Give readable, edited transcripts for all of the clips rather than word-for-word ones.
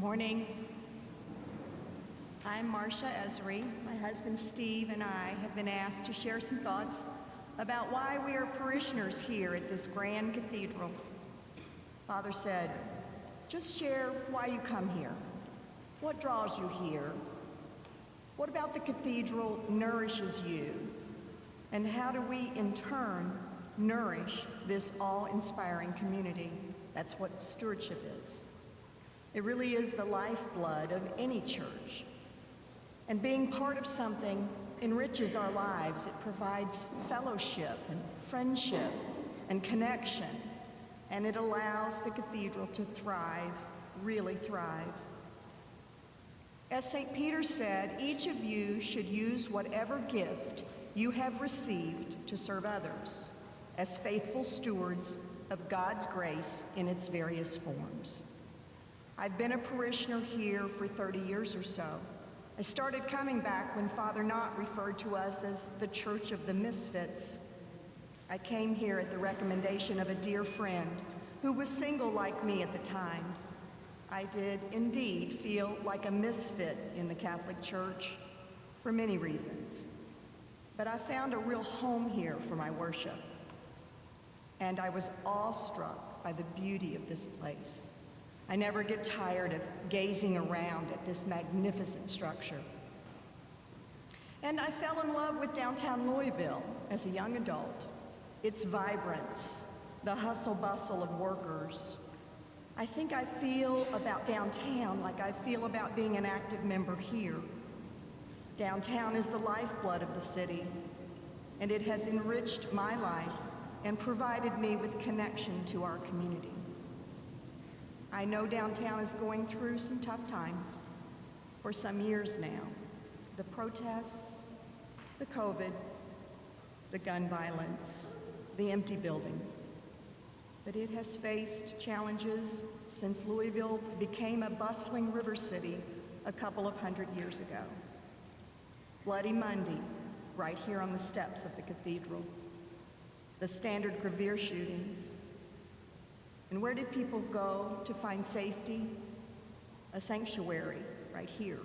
Morning. I'm Marcia Esri. My husband Steve and I have been asked to share some thoughts about why we are parishioners here at this grand cathedral. Father said, just share why you come here. What draws you here? What about the cathedral nourishes you? And how do we, in turn, nourish this awe-inspiring community? That's what stewardship is. It really is the lifeblood of any church. And being part of something enriches our lives. It provides fellowship and friendship and connection. And it allows the cathedral to thrive, really thrive. As St. Peter said, each of you should use whatever gift you have received to serve others as faithful stewards of God's grace in its various forms. I've been a parishioner here for 30 years or so. I started coming back when Father Knott referred to us as the Church of the Misfits. I came here at the recommendation of a dear friend who was single like me at the time. I did indeed feel like a misfit in the Catholic Church for many reasons. But I found a real home here for my worship. And I was awestruck by the beauty of this place. I never get tired of gazing around at this magnificent structure. And I fell in love with downtown Louisville as a young adult. Its vibrance, the hustle-bustle of workers. I think I feel about downtown like I feel about being an active member here. Downtown is the lifeblood of the city, and it has enriched my life and provided me with connection to our community. I know downtown is going through some tough times for some years now. The protests, the COVID, the gun violence, the empty buildings. But it has faced challenges since Louisville became a bustling river city a couple of hundred years ago. Bloody Monday, right here on the steps of the cathedral. The Standard Gravier shootings. And where did people go to find safety? A sanctuary, right here.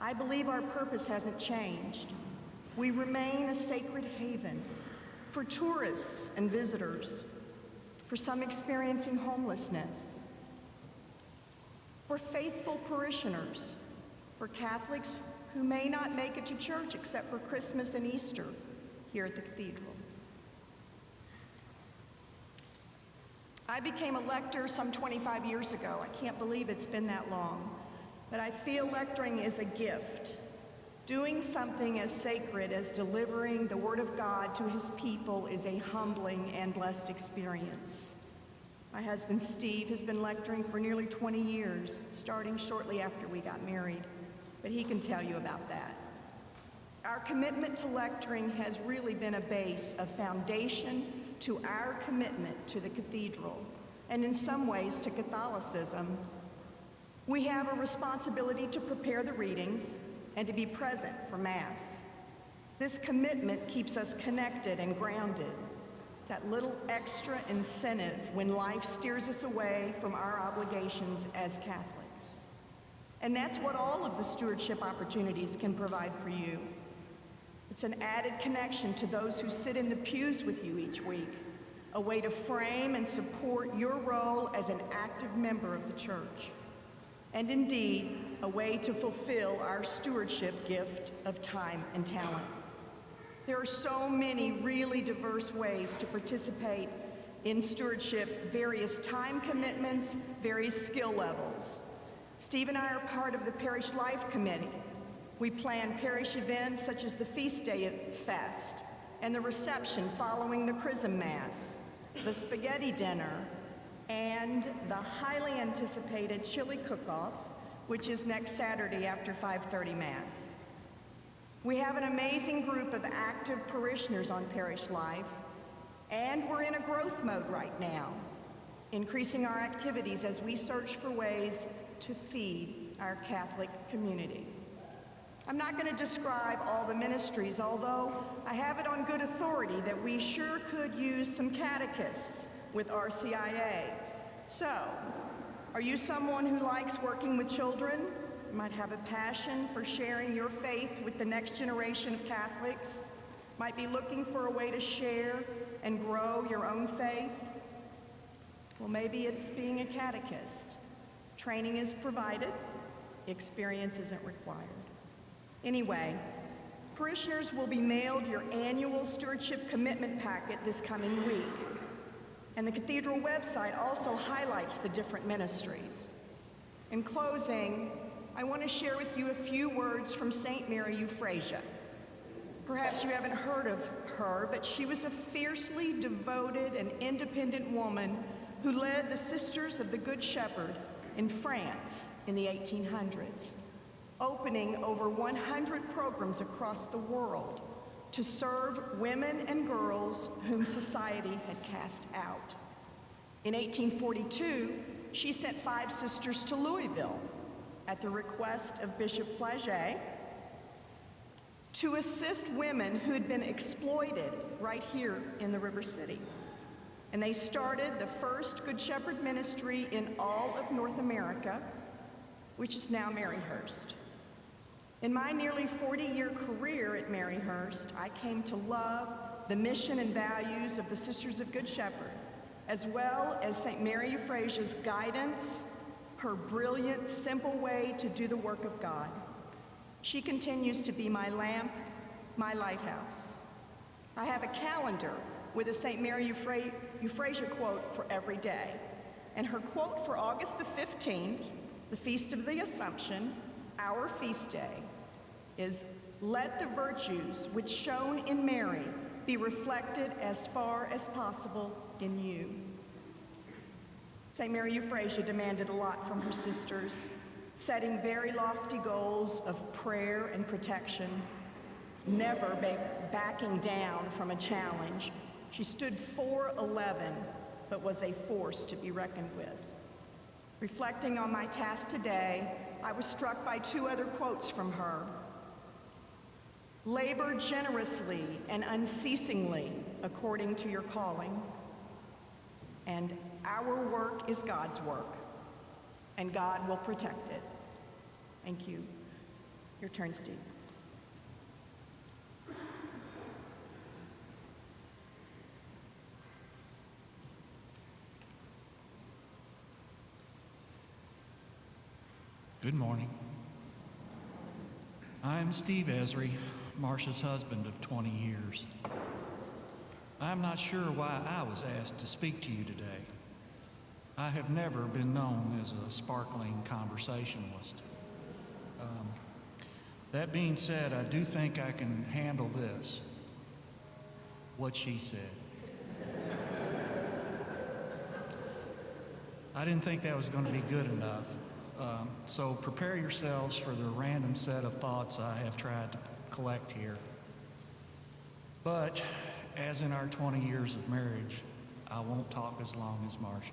I believe our purpose hasn't changed. We remain a sacred haven for tourists and visitors, for some experiencing homelessness, for faithful parishioners, for Catholics who may not make it to church except for Christmas and Easter here at the cathedral. I became a lector some 25 years ago. I can't believe it's been that long. But I feel lecturing is a gift. Doing something as sacred as delivering the Word of God to His people is a humbling and blessed experience. My husband Steve has been lecturing for nearly 20 years, starting shortly after we got married, but he can tell you about that. Our commitment to lecturing has really been a base, a foundation to our commitment to the cathedral, and in some ways to Catholicism. We have a responsibility to prepare the readings and to be present for Mass. This commitment keeps us connected and grounded. It's that little extra incentive when life steers us away from our obligations as Catholics. And that's what all of the stewardship opportunities can provide for you. It's an added connection to those who sit in the pews with you each week, a way to frame and support your role as an active member of the church, and indeed, a way to fulfill our stewardship gift of time and talent. There are so many really diverse ways to participate in stewardship, various time commitments, various skill levels. Steve and I are part of the Parish Life Committee. We plan parish events such as the Feast Day Fest and the reception following the Chrism Mass, the Spaghetti Dinner, and the highly anticipated Chili Cook-Off, which is next Saturday after 5:30 Mass. We have an amazing group of active parishioners on Parish Life, and we're in a growth mode right now, increasing our activities as we search for ways to feed our Catholic community. I'm not going to describe all the ministries, although I have it on good authority that we sure could use some catechists with RCIA. So, Are you someone who likes working with children? You might have a passion for sharing your faith with the next generation of Catholics, might be looking for a way to share and grow your own faith. Well, maybe it's being a catechist. Training is provided, experience isn't required. Anyway, parishioners will be mailed your annual stewardship commitment packet this coming week. And the Cathedral website also highlights the different ministries. In closing, I want to share with you a few words from St. Mary Euphrasia. Perhaps you haven't heard of her, but she was a fiercely devoted and independent woman who led the Sisters of the Good Shepherd in France in the 1800s, opening over 100 programs across the world to serve women and girls whom society had cast out. In 1842, she sent 5 sisters to Louisville at the request of Bishop Flaget to assist women who had been exploited right here in the River City. And they started the first Good Shepherd ministry in all of North America, which is now Maryhurst. In my nearly 40-year career at Maryhurst, I came to love the mission and values of the Sisters of Good Shepherd, as well as St. Mary Euphrasia's guidance, her brilliant, simple way to do the work of God. She continues to be my lamp, my lighthouse. I have a calendar with a St. Mary Euphrasia quote for every day. And her quote for August the 15th, the Feast of the Assumption, our feast day, is, "Let the virtues which shone in Mary be reflected as far as possible in you." St. Mary Euphrasia demanded a lot from her sisters, setting very lofty goals of prayer and protection, never backing down from a challenge. She stood 4'11", but was a force to be reckoned with. Reflecting on my task today, I was struck by 2 other quotes from her. "Labor generously and unceasingly according to your calling," and "Our work is God's work, and God will protect it." Thank you. Your turn, Steve. Good morning. I'm Steve Esri, Marcia's husband of 20 years. I'm not sure why I was asked to speak to you today. I have never been known as a sparkling conversationalist. That being said, I do think I can handle this. What she said. I didn't think that was going to be good enough. So prepare yourselves for the random set of thoughts I have tried to collect here. But as in our 20 years of marriage, I won't talk as long as Marcia.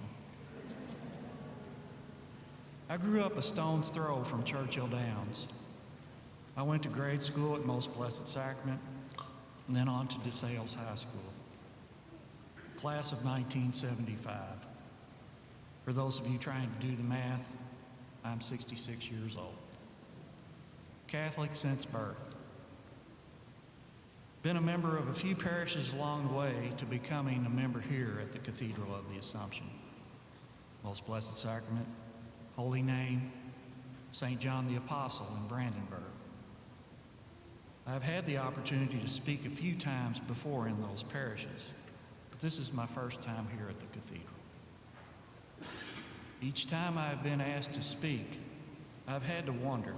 I grew up a stone's throw from Churchill Downs. I went to grade school at Most Blessed Sacrament, and then on to DeSales High School. Class of 1975. For those of you trying to do the math, I'm 66 years old. Catholic since birth. Been a member of a few parishes along the way to becoming a member here at the Cathedral of the Assumption. Most Blessed Sacrament, Holy Name, St. John the Apostle in Brandenburg. I've had the opportunity to speak a few times before in those parishes, but this is my first time here at the Cathedral. Each time I've been asked to speak, I've had to wonder,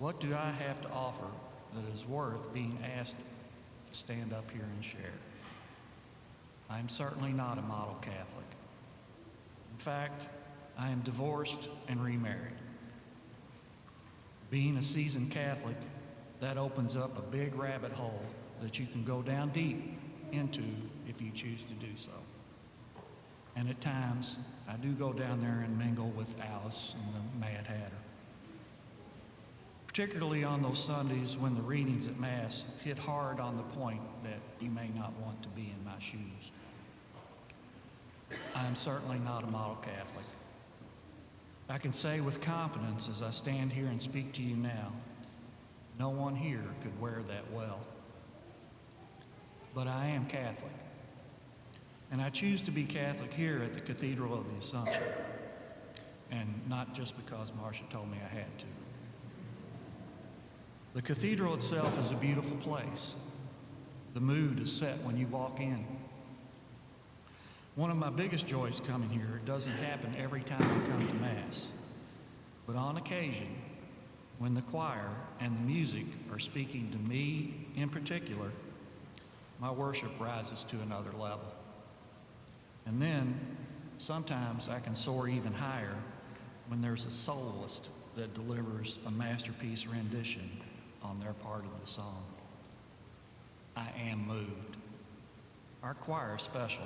what do I have to offer that is worth being asked to stand up here and share? I'm certainly not a model Catholic. In fact, I am divorced and remarried. Being a seasoned Catholic, that opens up a big rabbit hole that you can go down deep into if you choose to do so. And at times, I do go down there and mingle with Alice and the Mad Hatter. Particularly on those Sundays when the readings at Mass hit hard on the point that you may not want to be in my shoes. I am certainly not a model Catholic. I can say with confidence as I stand here and speak to you now, no one here could wear that well. But I am Catholic, and I choose to be Catholic here at the Cathedral of the Assumption, and not just because Marcia told me I had to. The cathedral itself is a beautiful place. The mood is set when you walk in. One of my biggest joys coming here doesn't happen every time I come to Mass, but on occasion, when the choir and the music are speaking to me in particular, my worship rises to another level. And then, sometimes I can soar even higher when there's a soloist that delivers a masterpiece rendition on their part of the song. I am moved. Our choir is special.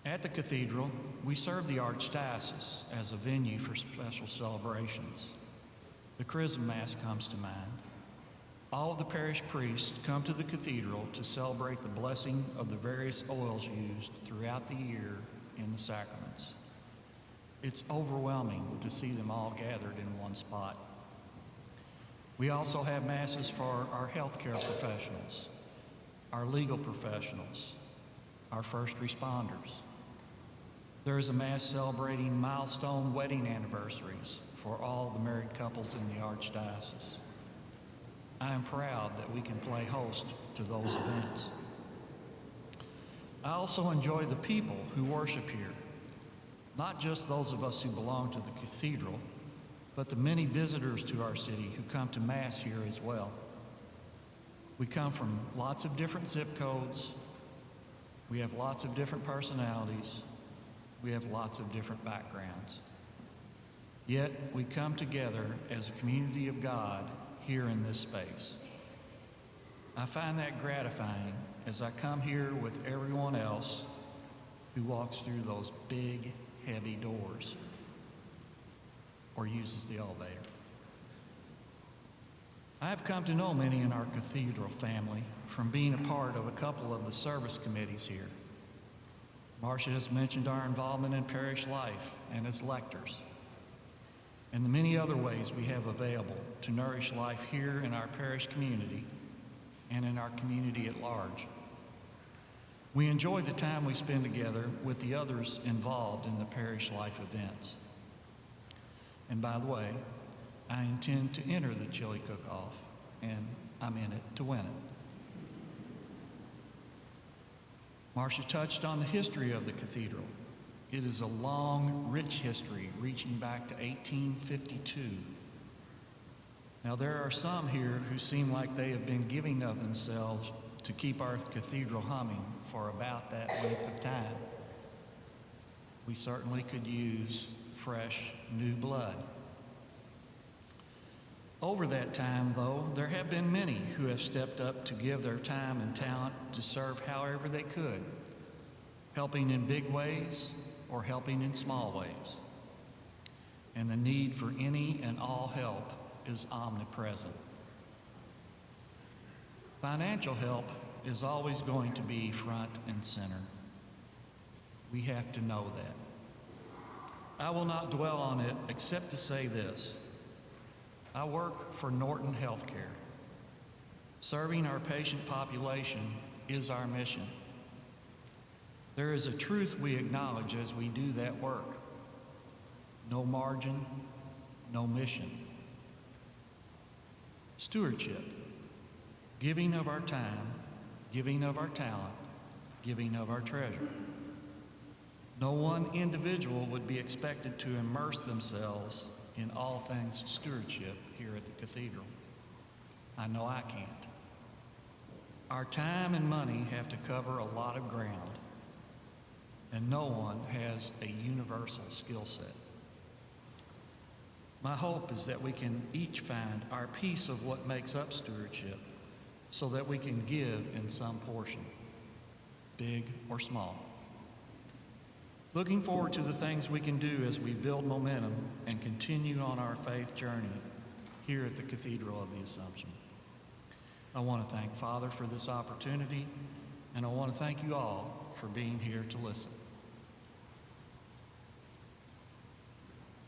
At the cathedral, we serve the Archdiocese as a venue for special celebrations. The Chrism Mass comes to mind. All of the parish priests come to the cathedral to celebrate the blessing of the various oils used throughout the year in the sacraments. It's overwhelming to see them all gathered in one spot. We also have masses for our healthcare professionals, our legal professionals, our first responders. There is a Mass celebrating milestone wedding anniversaries for all the married couples in the Archdiocese. I am proud that we can play host to those events. I also enjoy the people who worship here, not just those of us who belong to the cathedral, but the many visitors to our city who come to Mass here as well. We come from lots of different zip codes. We have lots of different personalities. We have lots of different backgrounds. Yet we come together as a community of God here in this space. I find that gratifying as I come here with everyone else who walks through those big, heavy doors or uses the elevator. I have come to know many in our cathedral family from being a part of a couple of the service committees here. Marcia has mentioned our involvement in parish life and as lectors, and the many other ways we have available to nourish life here in our parish community and in our community at large. We enjoy the time we spend together with the others involved in the parish life events. And by the way, I intend to enter the chili cook-off, and I'm in it to win it. Marcia touched on the history of the cathedral. It is a long, rich history reaching back to 1852. Now, there are some here who seem like they have been giving of themselves to keep our cathedral humming for about that length of time. We certainly could use fresh, new blood. Over that time, though, there have been many who have stepped up to give their time and talent to serve however they could, helping in big ways or helping in small ways. And the need for any and all help is omnipresent. Financial help is always going to be front and center. We have to know that. I will not dwell on it except to say this. I work for Norton Healthcare. Serving our patient population is our mission. There is a truth we acknowledge as we do that work. No margin, no mission. Stewardship, giving of our time, giving of our talent, giving of our treasure. No one individual would be expected to immerse themselves in all things stewardship here at the cathedral. I know I can't. Our time and money have to cover a lot of ground, and no one has a universal skill set. My hope is that we can each find our piece of what makes up stewardship so that we can give in some portion, big or small. Looking forward to the things we can do as we build momentum and continue on our faith journey here at the Cathedral of the Assumption. I want to thank Father for this opportunity, and I want to thank you all for being here to listen.